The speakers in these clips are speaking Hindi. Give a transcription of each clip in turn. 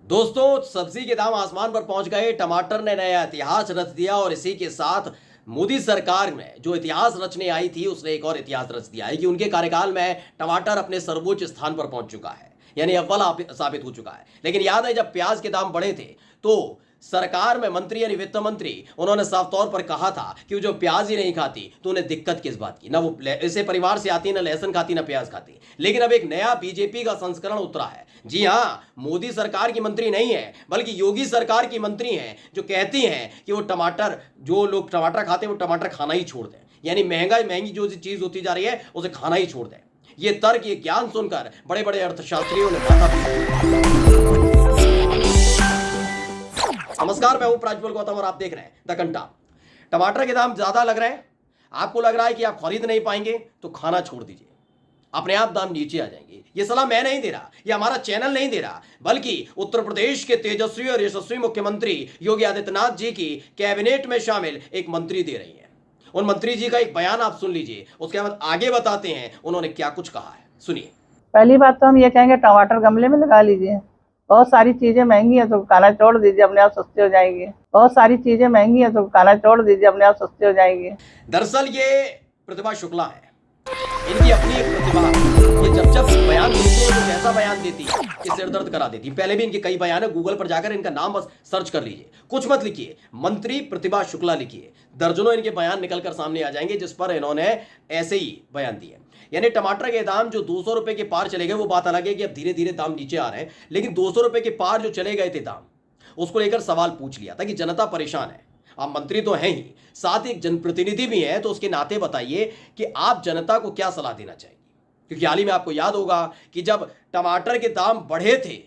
दोस्तों, सब्जी के दाम आसमान पर पहुंच गए। टमाटर ने नया इतिहास रच दिया और इसी के साथ मोदी सरकार में जो इतिहास रचने आई थी उसने एक और इतिहास रच दिया है कि उनके कार्यकाल में टमाटर अपने सर्वोच्च स्थान पर पहुंच चुका है, यानी अव्वल साबित हो चुका है। लेकिन याद है जब प्याज के दाम बढ़े थे तो सरकार में मंत्री यानी वित्त मंत्री उन्होंने साफ तौर पर कहा था कि वो जो प्याज ही नहीं खाती तो उन्हें दिक्कत किस बात की, ना वो ऐसे परिवार से आती, ना लहसुन खाती, ना प्याज खाती। लेकिन अब एक नया बीजेपी का संस्करण उतरा है। जी हाँ, मोदी सरकार की मंत्री नहीं है बल्कि योगी सरकार की मंत्री हैं जो कहती हैं कि वो टमाटर, जो लोग टमाटर खाते हैं वो टमाटर खाना ही छोड़ दें, यानी महंगी जो चीज होती जा रही है उसे खाना ही छोड़ दें। ये तर्क, ये ज्ञान सुनकर बड़े बड़े अर्थशास्त्रियों ने माथा पीटा। नमस्कार, मैं हूं प्राज्वल गौतम और आप देख रहे हैं द कंटाप। टमाटर के दाम ज्यादा लग रहे हैं, आपको लग रहा है कि आप खरीद नहीं पाएंगे तो खाना छोड़ दीजिए, अपने आप दाम नीचे आ जाएंगे। ये सलाह मैं नहीं दे रहा, ये हमारा चैनल नहीं दे रहा, बल्कि उत्तर प्रदेश के तेजस्वी और यशस्वी मुख्यमंत्री योगी आदित्यनाथ जी की कैबिनेट में शामिल एक मंत्री दे रही है। उन मंत्री जी का एक बयान आप सुन लीजिए, उसके बाद आगे बताते हैं उन्होंने क्या कुछ कहा है। सुनिए। पहली बात तो हम ये कहेंगे टमाटर गमले में लगा लीजिए। बहुत सारी चीजें महंगी है तो खाना छोड़ दीजिए, अपने आप सस्ते हो जाएंगे। बहुत सारी चीजें महंगी है तो खाना छोड़ दीजिए, अपने आप सस्ते हो जाएंगे। दरअसल ये प्रतिभा शुक्ला है, इनकी अपनी एक प्रतिभा। ये जब बयान देती है तो ऐसा बयान देती है कि सिर दर्द करा देती है। पहले भी इनके कई बयान है, गूगल पर जाकर इनका नाम बस सर्च कर लीजिए, कुछ मत लिखिए, मंत्री प्रतिभा शुक्ला लिखिए, दर्जनों इनके बयान निकलकर सामने आ जाएंगे जिस पर इन्होंने ऐसे ही बयान दिए। यानी टमाटर के दाम जो 200 रुपए के पार चले गए, वो बात अलग है कि अब धीरे धीरे दाम नीचे आ रहे हैं, लेकिन 200 रुपए के पार जो चले गए थे दाम, उसको लेकर सवाल पूछ लिया था कि जनता परेशान है। आप मंत्री तो हैं ही, साथ ही एक जनप्रतिनिधि भी हैं, तो उसके नाते बताइए कि आप जनता को क्या सलाह देना चाहिए। क्योंकि हाल ही में आपको याद होगा कि जब टमाटर के दाम बढ़े थे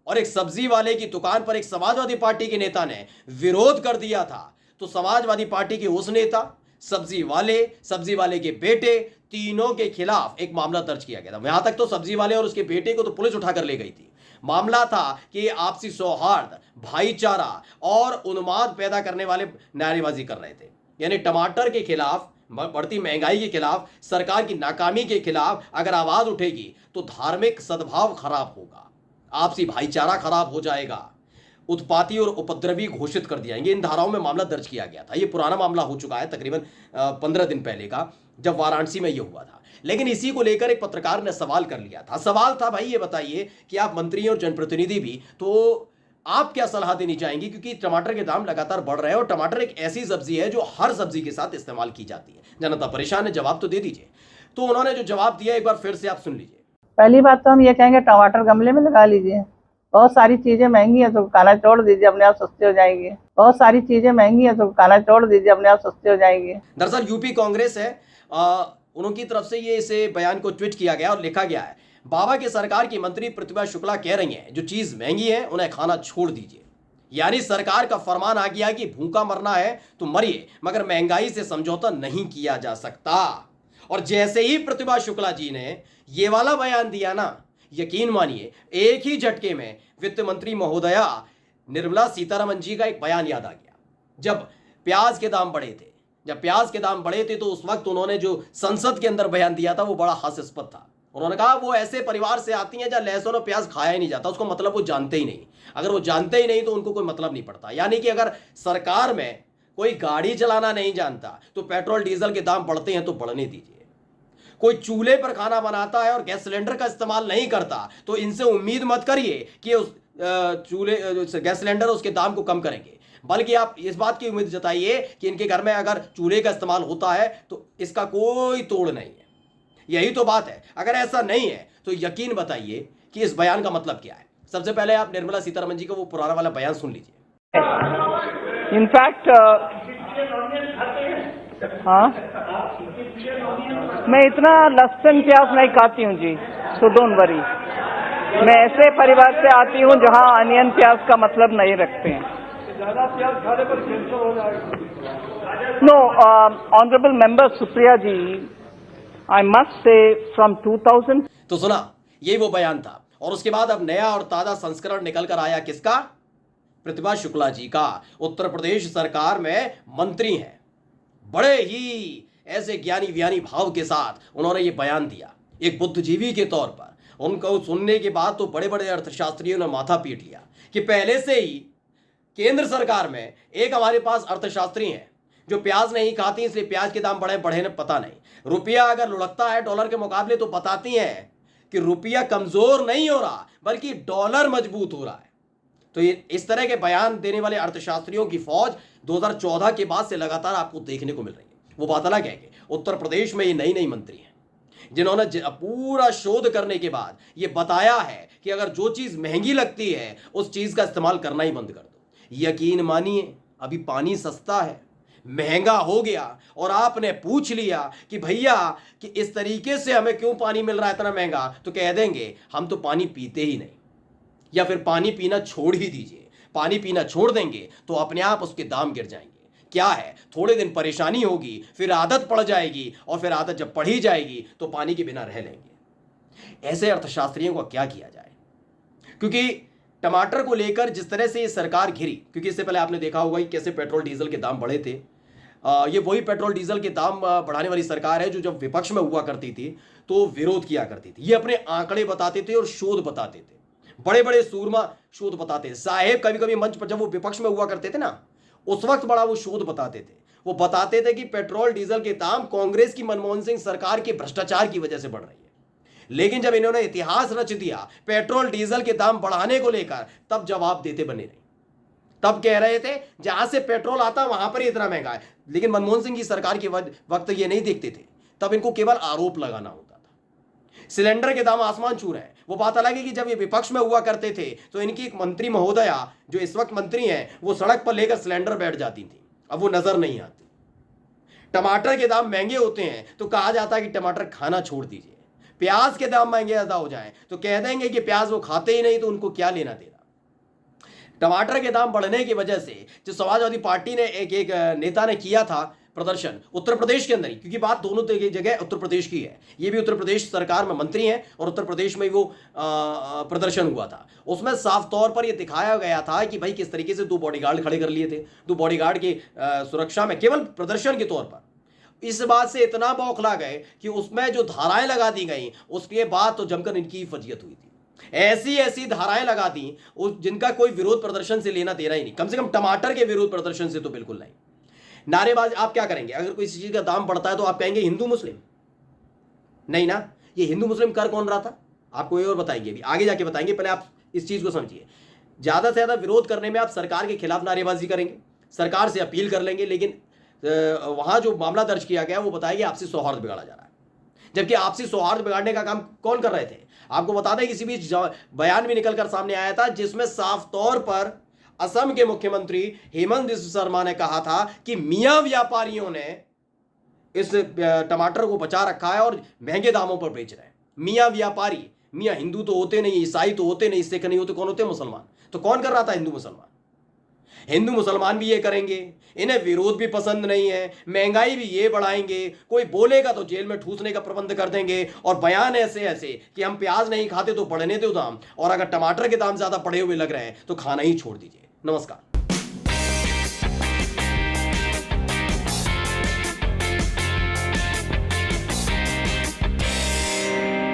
और एक सब्जी वाले की दुकान पर एक समाजवादी पार्टी के नेता ने विरोध कर दिया था, तो समाजवादी पार्टी के उस नेता, सब्जी वाले के बेटे, तीनों के खिलाफ एक मामला दर्ज किया गया था। यहां तक तो सब्जी वाले और उसके बेटे को तो पुलिस उठाकर ले गई थी। मामला था कि आपसी सौहार्द, भाईचारा और उन्माद पैदा करने वाले नारेबाजी कर रहे थे। यानी टमाटर के खिलाफ, बढ़ती महंगाई के खिलाफ, सरकार की नाकामी के खिलाफ अगर आवाज उठेगी तो धार्मिक सद्भाव खराब होगा, आपसी भाईचारा खराब हो जाएगा, उत्पाती और उपद्रवी घोषित कर दिया जाएंगे। इन धाराओं में मामला दर्ज किया गया था। ये पुराना मामला हो चुका है, तकरीबन 15 दिन पहले का, जब वाराणसी में ये हुआ था। लेकिन इसी को लेकर एक पत्रकार ने सवाल कर लिया था। सवाल था, भाई ये बताइए कि आप मंत्री और जनप्रतिनिधि भी, तो आप क्या सलाह देनी चाहेंगी, क्योंकि टमाटर के दाम लगातार बढ़ रहे हैं और टमाटर एक ऐसी सब्जी है जो हर सब्जी के साथ इस्तेमाल की जाती है। जनता परेशान है, जवाब तो दे दीजिए। तो उन्होंने जो जवाब दिया एक बार फिर से आप सुन लीजिए। पहली बात तो हम ये कहेंगे टमाटर गमले में लगा लीजिए। बहुत सारी चीजें महंगी है तो खाना छोड़ दीजिए, अपने आप सस्ते हो जाएंगे। बहुत सारी चीजें महंगी है तो खाना छोड़ दीजिए, अपने आप सस्ते हो जाएंगे। दरअसल यूपी कांग्रेस है, उनकी तरफ से ये इसे बयान को ट्वीट किया गया और लिखा गया है, बाबा की सरकार की मंत्री प्रतिभा शुक्ला कह रही हैं जो चीज महंगी है उन्हें खाना छोड़ दीजिए। यानी सरकार का फरमान आ गया कि भूखा मरना है तो मरिए, मगर महंगाई से समझौता नहीं किया जा सकता। और जैसे ही प्रतिभा शुक्ला जी ने ये वाला बयान दिया ना, यकीन मानिए एक ही झटके में वित्त मंत्री महोदया निर्मला सीतारमण जी का एक बयान याद आ गया। जब प्याज के दाम बढ़े थे तो उस वक्त उन्होंने जो संसद के अंदर बयान दिया था वो बड़ा हास्यास्पद था। उन्होंने कहा वो ऐसे परिवार से आती हैं जहां लहसुन और प्याज खाया ही नहीं जाता, उसको मतलब वो जानते ही नहीं। अगर वो जानते ही नहीं तो उनको कोई मतलब नहीं पड़ता। यानी कि अगर सरकार में कोई गाड़ी चलाना नहीं जानता तो पेट्रोल डीजल के दाम बढ़ते हैं तो बढ़ने दीजिए। कोई चूल्हे पर खाना बनाता है और गैस सिलेंडर का इस्तेमाल नहीं करता तो इनसे उम्मीद मत करिए कि उस गैस सिलेंडर उसके दाम को कम करेंगे, बल्कि आप इस बात की उम्मीद जताइए कि इनके घर में अगर चूल्हे का इस्तेमाल होता है तो इसका कोई तोड़ नहीं है। यही तो बात है। अगर ऐसा नहीं है तो यकीन बताइए कि इस बयान का मतलब क्या है। सबसे पहले आप निर्मला सीतारमण जी का वो पुराना वाला बयान सुन लीजिए। इनफैक्ट हाँ, मैं इतना लहसुन प्याज नहीं खाती हूँ जी, तो डोंट वरी। मैं ऐसे परिवार से आती हूँ जहाँ अनियन प्याज का मतलब नहीं रखते हैं। ज्यादा प्याज खाने पर कैंसर हो जाएगा। No, honourable member Supriya ji, I must say from 2000। तो सुना, यही वो बयान था। और उसके बाद अब नया और ताजा संस्करण निकल कर आया किसका? प्रतिभा शुक्ला जी का। उत्तर प्रदेश सरकार में मंत्री हैं, बड़े ही ऐसे ज्ञानी व्यानी भाव के साथ उन्होंने ये बयान दिया एक बुद्धिजीवी के तौर पर। उनको सुनने के बाद तो बड़े बड़े अर्थशास्त्रियों ने माथा पीट लिया। कि पहले से ही केंद्र सरकार में एक हमारे पास अर्थशास्त्री हैं जो प्याज नहीं खाती, इसलिए प्याज के दाम बढ़े बढ़े न पता नहीं। रुपया अगर लुढ़कता है डॉलर के मुकाबले तो बताती हैं कि रुपया कमजोर नहीं हो रहा बल्कि डॉलर मजबूत हो रहा है। तो ये इस तरह के बयान देने वाले अर्थशास्त्रियों की फौज 2014 के बाद से लगातार आपको देखने को मिल रही है। वो बात अलग है कि उत्तर प्रदेश में ये नई नई मंत्री हैं जिन्होंने पूरा शोध करने के बाद ये बताया है कि अगर जो चीज महंगी लगती है उस चीज का इस्तेमाल करना ही बंद कर दो। यकीन मानिए अभी पानी सस्ता है, महंगा हो गया और आपने पूछ लिया कि भैया कि इस तरीके से हमें क्यों पानी मिल रहा है इतना महंगा, तो कह देंगे हम तो पानी पीते ही नहीं, या फिर पानी पीना छोड़ ही दीजिए। पानी पीना छोड़ देंगे तो अपने आप उसके दाम गिर जाएंगे। क्या है, थोड़े दिन परेशानी होगी, फिर आदत पड़ जाएगी और फिर आदत जब पड़ी जाएगी तो पानी के बिना रह लेंगे। ऐसे अर्थशास्त्रियों को क्या किया जाए? क्योंकि टमाटर को लेकर जिस तरह से ये सरकार घिरी, क्योंकि इससे पहले आपने देखा होगा कि कैसे पेट्रोल डीजल के दाम बढ़े थे। ये वही पेट्रोल डीजल के दाम बढ़ाने वाली सरकार है जो जब विपक्ष में हुआ करती थी तो विरोध किया करती थी। ये अपने आंकड़े बताते थे और शोध बताते थे, बड़े बड़े सूरमा शोध बताते थे। साहेब कभी कभी मंच पर जब वो विपक्ष में हुआ करते थे ना, उस वक्त बड़ा वो शोध बताते थे। वो बताते थे कि पेट्रोल डीजल के दाम कांग्रेस की मनमोहन सिंह सरकार के भ्रष्टाचार की वजह से बढ़ रही है। लेकिन जब इन्होंने इतिहास रच दिया पेट्रोल डीजल के दाम बढ़ाने को लेकर, तब जवाब देते बने नहीं। तब कह रहे थे जहां से पेट्रोल आता वहां पर ही इतना महंगा है। लेकिन मनमोहन सिंह की सरकार के वक्त ये नहीं देखते थे, तब इनको केवल आरोप लगाना होता था। सिलेंडर के दाम आसमान छू रहे हैं। वो बात अलग है कि जब ये विपक्ष में हुआ करते थे तो इनकी एक मंत्री महोदया जो इस वक्त मंत्री हैं वो सड़क पर लेकर सिलेंडर बैठ जाती थी, अब वो नजर नहीं आती। टमाटर के दाम महंगे होते हैं तो कहा जाता है कि टमाटर खाना छोड़ दीजिए। प्याज के दाम महंगे ज्यादा हो जाएं तो कह देंगे कि प्याज वो खाते ही नहीं तो उनको क्या लेना देना। टमाटर के दाम बढ़ने की वजह से जो समाजवादी पार्टी ने एक नेता ने किया था प्रदर्शन उत्तर प्रदेश के अंदर ही, क्योंकि बात दोनों जगह उत्तर प्रदेश की है, ये भी उत्तर प्रदेश सरकार में मंत्री हैं और उत्तर प्रदेश में वो प्रदर्शन हुआ था। उसमें साफ तौर पर यह दिखाया गया था कि भाई किस तरीके से 2 बॉडीगार्ड खड़े कर लिए थे, 2 बॉडीगार्ड की सुरक्षा में केवल प्रदर्शन के तौर पर। इस बात से इतना बौखला गए कि उसमें जो धाराएं लगा दी गई उसके बाद तो जमकर इनकी फजीयत हुई थी। ऐसी ऐसी धाराएं लगा दी जिनका कोई विरोध प्रदर्शन से लेना देना ही नहीं, कम से कम टमाटर के विरोध प्रदर्शन से तो बिल्कुल नहीं। नारेबाज आप क्या करेंगे? अगर कोई चीज का दाम बढ़ता है तो आप कहेंगे हिंदू मुस्लिम, नहीं ना। ये हिंदू मुस्लिम कर कौन रहा था आपको ये और बताएंगे, अभी आगे जाके बताएंगे। पहले आप इस चीज को समझिए। ज्यादा से ज्यादा विरोध करने में आप सरकार के खिलाफ नारेबाजी करेंगे, सरकार से अपील कर लेंगे, लेकिन वहां जो मामला दर्ज किया गया वो बताया कि आपसी सौहार्द बिगाड़ा जा रहा है। जबकि आपसी सौहार्द बिगाड़ने का काम कौन कर रहे थे? आपको बता दें किसी बीच बयान भी निकलकर सामने आया था जिसमें साफ तौर पर असम के मुख्यमंत्री हेमंत बिस्व शर्मा ने कहा था कि मियां व्यापारियों ने इस टमाटर को बचा रखा है और महंगे दामों पर बेच रहे हैं। मियां व्यापारी, मियां हिंदू तो होते नहीं, ईसाई तो होते नहीं, सिख नहीं होते, कौन होते? मुसलमान। तो कौन कर रहा था? हिंदू मुसलमान। हिंदू मुसलमान भी ये करेंगे, इन्हें विरोध भी पसंद नहीं है, महंगाई भी ये बढ़ाएंगे, कोई बोलेगा तो जेल में ठूसने का प्रबंध कर देंगे और बयान ऐसे ऐसे कि हम प्याज नहीं खाते तो बढ़ने दो दाम, और अगर टमाटर के दाम ज्यादा बढ़े हुए लग रहे हैं तो खाना ही छोड़ दीजिए। नमस्कार।